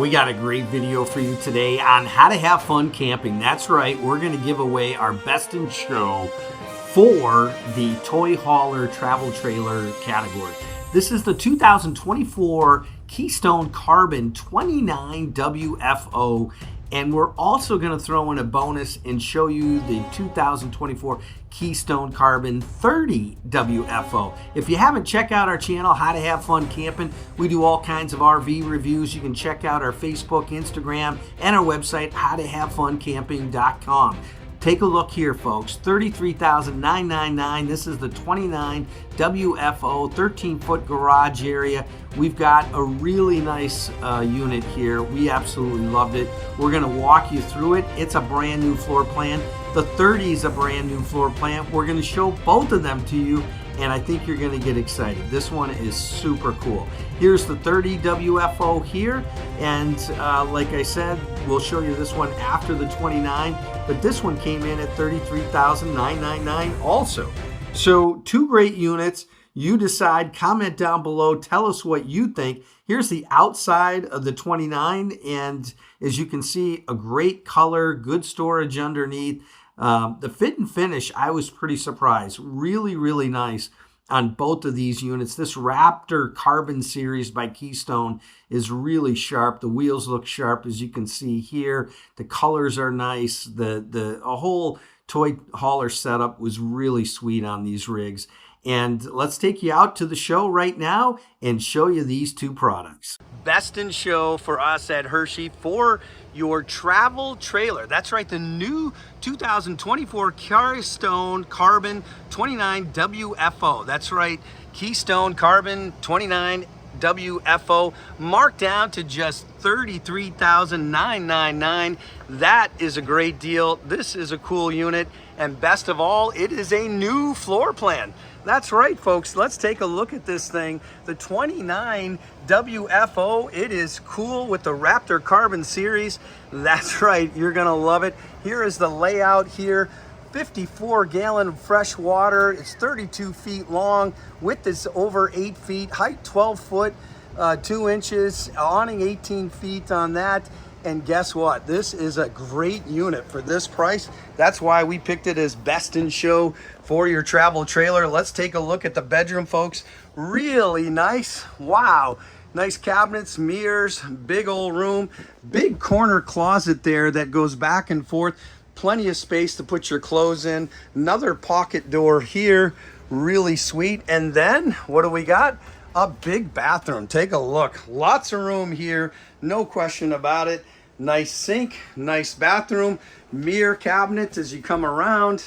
We got a great video for you today on how to have fun camping. That's right, we're going to give away our best in show for the toy hauler travel trailer category. This is the 2024 Keystone Carbon 29 WFO, and we're also going to throw in a bonus and show you the 2024 Keystone Carbon 30 WFO. If you haven't, check out our channel, How to Have Fun Camping. We do all kinds of RV reviews. You can check out our Facebook, Instagram, and our website, howtohavefuncamping.com. Take a look here, folks. $33,999. This is the 29 WFO 13-foot garage area. We've got a really nice unit here. We absolutely loved it. We're going to walk you through it. It's a brand new floor plan. The 30 is a brand new floor plan. We're going to show both of them to you, and I think you're going to get excited. This one is super cool. Here's the 30 WFO here, and like I said, we'll show you this one after the 29, but this one came in at $33,999 also. So two great units. You decide, comment down below, tell us what you think. Here's the outside of the 29, and as you can see, a great color, good storage underneath. The fit and finish, I was pretty surprised. Really, really nice on both of these units. This Raptor Carbon Series by Keystone is really sharp. The wheels look sharp, as you can see here. The colors are nice. A whole toy hauler setup was really sweet on these rigs. And let's take you out to the show right now and show you these two products. Best in show for us at Hershey for your travel trailer. That's right, the new 2024 Keystone Carbon 29 WFO. That's right, Keystone Carbon 29 WFO, marked down to just $33,999. That is a great deal. This is a cool unit, and best of all, it is a new floor plan. That's right, folks. Let's take a look at this thing. The 29 WFO, it is cool with the Raptor Carbon Series. That's right, you're gonna love it. Here is the layout here. 54-gallon fresh water. It's 32 feet long. Width is over 8 feet. Height 12 foot, 2 inches. Awning 18 feet on that. And guess what? This is a great unit for this price. That's why we picked it as best in show for your travel trailer. Let's take a look at the bedroom, folks. Really nice. Wow. Nice cabinets, mirrors, big old room, big corner closet there that goes back and forth. Plenty of space to put your clothes in. Another pocket door here. Really sweet. And then what do we got? A big bathroom. Take a look. Lots of room here. No question about it. Nice sink, nice bathroom, mirror cabinets as you come around.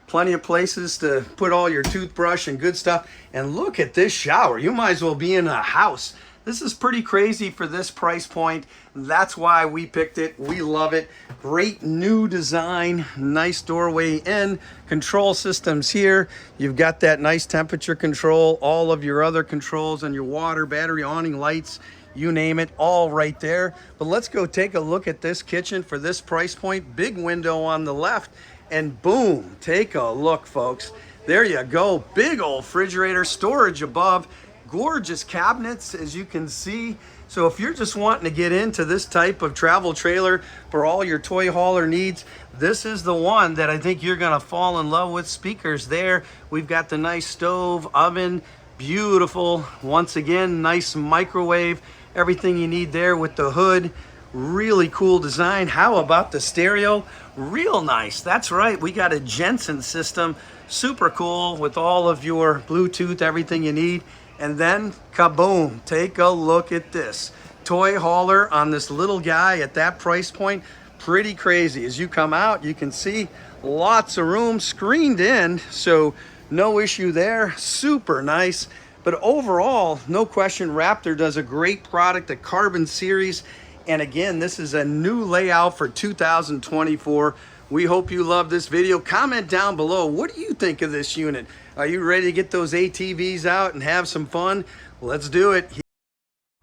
Plenty of places to put all your toothbrush and good stuff. And look at this shower. You might as well be in a house. This is pretty crazy for this price point. That's why we picked it. We love it. Great new design. Nice doorway in. Control systems here. You've got that nice temperature control. All of your other controls on your water, battery, awning, lights, you name it, all right there. But let's go take a look at this kitchen for this price point. Big window on the left, and boom, take a look, folks. There you go. Big old refrigerator, storage above. Gorgeous cabinets, as you can see. So if you're just wanting to get into this type of travel trailer for all your toy hauler needs, this is the one that I think you're gonna fall in love with. Speakers there. We've got the nice stove, oven, beautiful. Once again, nice microwave. Everything you need there with the hood. Really cool design. How about the stereo? Real nice. That's right, we got a Jensen system. Super cool with all of your Bluetooth, everything you need. And then kaboom, take a look at this toy hauler on this little guy at that price point. Pretty crazy. As you come out, you can see lots of room screened in, so no issue there. Super nice. But overall, no question, Raptor does a great product, the Carbon Series. And again, this is a new layout for 2024. We hope you love this video. Comment down below. What do you think of this unit? Are you ready to get those ATVs out and have some fun? Let's do it.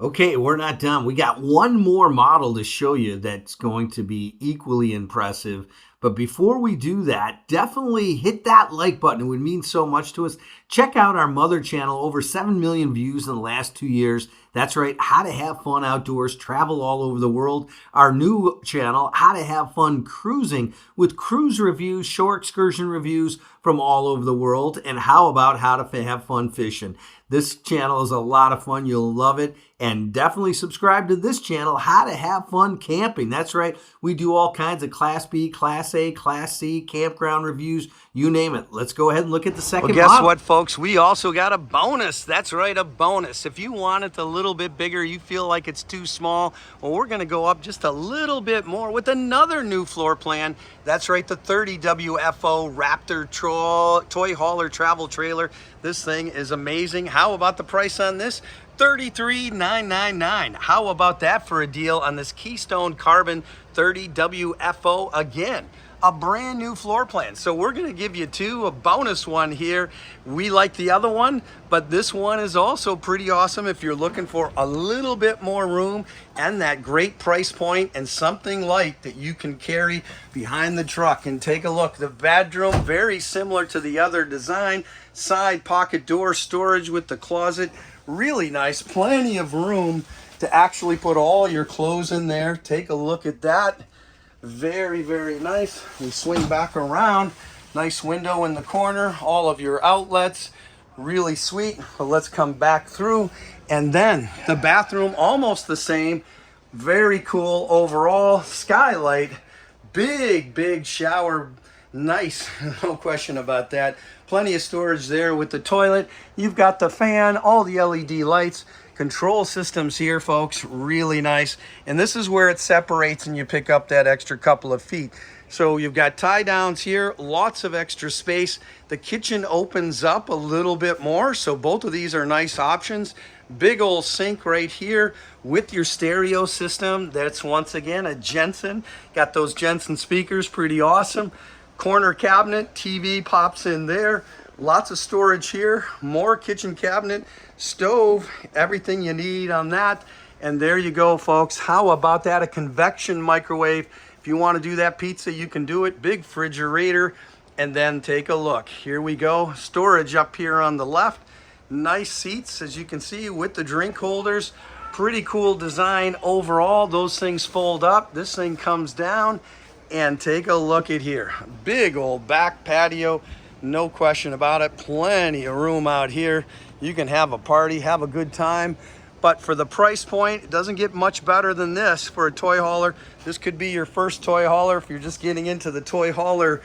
Okay, we're not done. We got one more model to show you that's going to be equally impressive. But before we do that, definitely hit that like button. It would mean so much to us. Check out our mother channel, over 7 million views in the last 2 years. That's right, how to have fun outdoors, travel all over the world. Our new channel, how to have fun cruising, with cruise reviews, shore excursion reviews from all over the world. And how about how to have fun fishing? This channel is a lot of fun. You'll love it. And definitely subscribe to this channel, How to Have Fun Camping. That's right. We do all kinds of Class B, Class A, Class C, campground reviews, you name it. Let's go ahead and look at the second model. Well, guess what, folks? We also got a bonus. That's right, a bonus. If you want it a little bit bigger, you feel like it's too small, well, we're going to go up just a little bit more with another new floor plan. That's right, the 30 WFO Raptor Toy Hauler Travel Trailer. This thing is amazing. How about the price on this? $33,999. How about that for a deal on this Keystone Carbon 30 WFO? Again, a brand new floor plan. So we're going to give you two, a bonus one here. We like the other one, but this one is also pretty awesome if you're looking for a little bit more room and that great price point and something light that you can carry behind the truck. And take a look. The bedroom, very similar to the other design. Side pocket door storage with the closet. Really nice, plenty of room to actually put all your clothes in there. Take a look at that. Very, very nice. We swing back around. Nice window in the corner. All of your outlets. Really sweet. But let's come back through. And then the bathroom, almost the same. Very cool overall. Skylight. Big, big shower. Nice, no question about that. Plenty of storage there with the toilet. You've got the fan, all the LED lights, control systems here, folks. Really nice. And this is where it separates and you pick up that extra couple of feet. So you've got tie downs here, lots of extra space. The kitchen opens up a little bit more, so both of these are nice options. Big old sink right here with your stereo system. That's once again a Jensen. Got those Jensen speakers, pretty awesome. Corner cabinet, TV pops in there. Lots of storage here. More kitchen cabinet, stove, everything you need on that. And there you go, folks. How about that? A convection microwave. If you want to do that pizza, you can do it. Big refrigerator. And then take a look. Here we go. Storage up here on the left. Nice seats, as you can see, with the drink holders. Pretty cool design overall. Those things fold up. This thing comes down. And take a look at here. Big old back patio, no question about it. Plenty of room out here. You can have a party, have a good time. But for the price point, it doesn't get much better than this for a toy hauler. This could be your first toy hauler if you're just getting into the toy hauler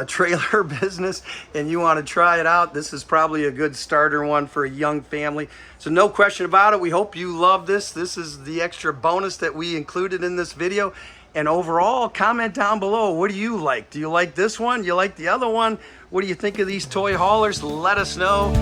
trailer business and you want to try it out. This is probably a good starter one for a young family. So no question about it. We hope you love this. This is the extra bonus that we included in this video. And overall, comment down below. What do you like? Do you like this one? Do you like the other one? What do you think of these toy haulers? Let us know.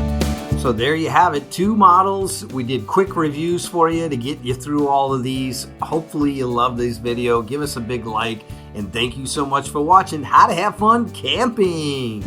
So there you have it, two models. We did quick reviews for you to get you through all of these. Hopefully you love this video. Give us a big like. And thank you so much for watching How to Have Fun Camping.